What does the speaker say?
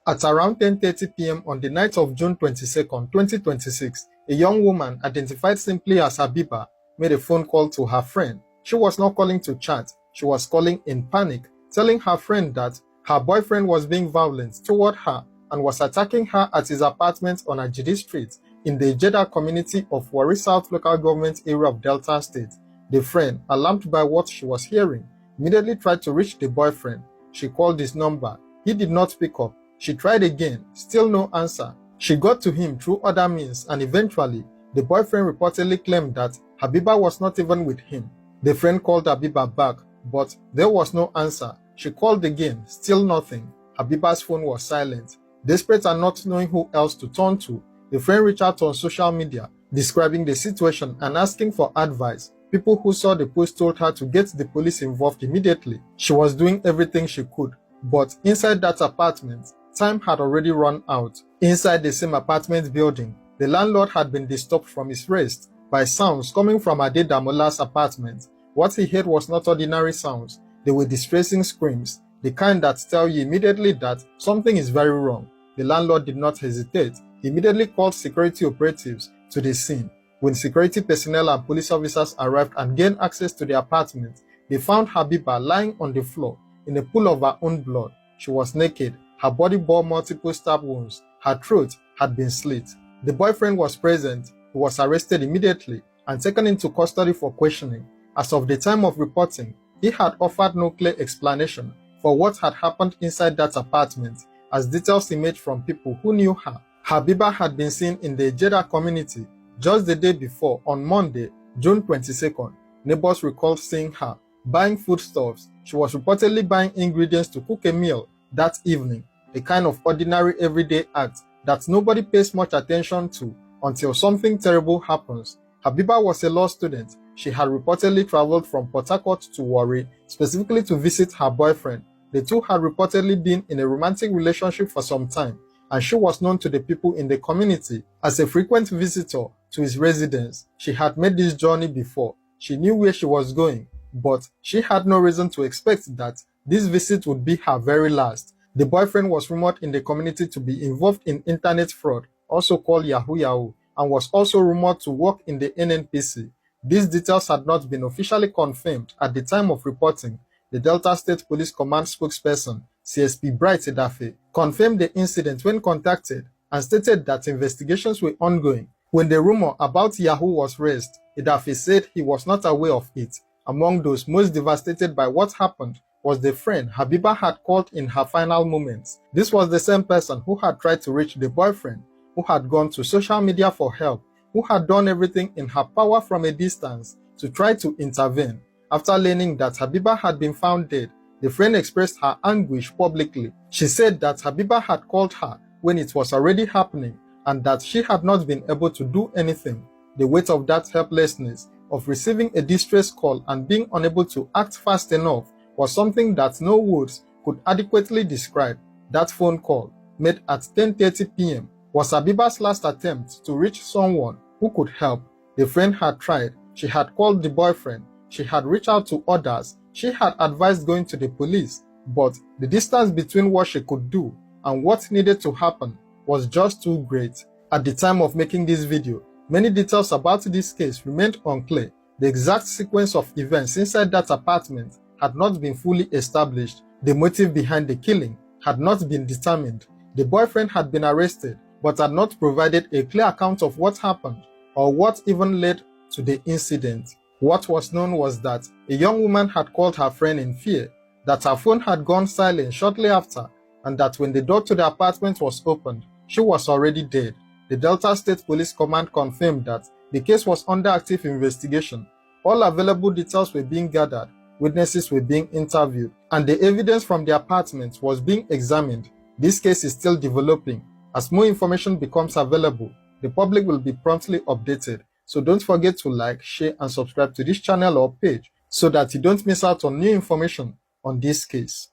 At around 10:30 p.m. on the night of June 22nd, 2026, a young woman identified simply as Habiba made a phone call to her friend. She was not calling to chat, she was calling in panic, telling her friend that her boyfriend was being violent toward her and was attacking her at his apartment on Ajidi Street in the Jeddah community of Warri South local government area of Delta State. The friend, alarmed by what she was hearing, immediately tried to reach the boyfriend. She called his number. He did not pick up. She tried again, still no answer. She got to him through other means, and eventually, the boyfriend reportedly claimed that Habiba was not even with him. The friend called Habiba back, but there was no answer. She called again, still nothing. Habiba's phone was silent. Desperate and not knowing who else to turn to, the friend reached out on social media, describing the situation and asking for advice. People who saw the post told her to get the police involved immediately. She was doing everything she could, but inside that apartment, time had already run out. Inside the same apartment building, the landlord had been disturbed from his rest by sounds coming from Ade Damola's apartment. What he heard was not ordinary sounds. They were distressing screams, the kind that tell you immediately that something is very wrong. The landlord did not hesitate. He immediately called security operatives to the scene. When security personnel and police officers arrived and gained access to the apartment, they found Habiba lying on the floor in a pool of her own blood. She was naked. Her body bore multiple stab wounds. Her throat had been slit. The boyfriend was present. He was arrested immediately and taken into custody for questioning. As of the time of reporting, he had offered no clear explanation for what had happened inside that apartment, as details emerged from people who knew her. Habiba had been seen in the Jeddah community just the day before, on Monday, June 22nd. Neighbors recalled seeing her buying foodstuffs. She was reportedly buying ingredients to cook a meal that evening, a kind of ordinary everyday act that nobody pays much attention to until something terrible happens. Habiba was a law student. She had reportedly traveled from Port Harcourt to Warri, specifically to visit her boyfriend. The two had reportedly been in a romantic relationship for some time, and she was known to the people in the community as a frequent visitor to his residence. She had made this journey before. She knew where she was going, but she had no reason to expect that this visit would be her very last. The boyfriend was rumored in the community to be involved in internet fraud, also called Yahoo Yahoo, and was also rumored to work in the NNPC. These details had not been officially confirmed at the time of reporting. The Delta State Police Command spokesperson, CSP Bright Edafe, confirmed the incident when contacted and stated that investigations were ongoing. When the rumor about Yahoo was raised, Edafe said he was not aware of it. Among those most devastated by what happened was the friend Habiba had called in her final moments. This was the same person who had tried to reach the boyfriend, who had gone to social media for help, who had done everything in her power from a distance to try to intervene. After learning that Habiba had been found dead, the friend expressed her anguish publicly. She said that Habiba had called her when it was already happening and that she had not been able to do anything. The weight of that helplessness, of receiving a distress call and being unable to act fast enough, was something that no words could adequately describe. That phone call, made at 10:30 p.m., was Habiba's last attempt to reach someone who could help. The friend had tried. She had called the boyfriend. She had reached out to others. She had advised going to the police, but the distance between what she could do and what needed to happen was just too great. At the time of making this video, many details about this case remained unclear. The exact sequence of events inside that apartment had not been fully established. The motive behind the killing had not been determined. The boyfriend had been arrested, but had not provided a clear account of what happened or what even led to the incident. What was known was that a young woman had called her friend in fear, that her phone had gone silent shortly after, and that when the door to the apartment was opened, she was already dead. The Delta State Police Command confirmed that the case was under active investigation. All available details were being gathered, witnesses were being interviewed, and the evidence from the apartment was being examined. This case is still developing. As more information becomes available, the public will be promptly updated. So don't forget to like, share, and subscribe to this channel or page so that you don't miss out on new information on this case.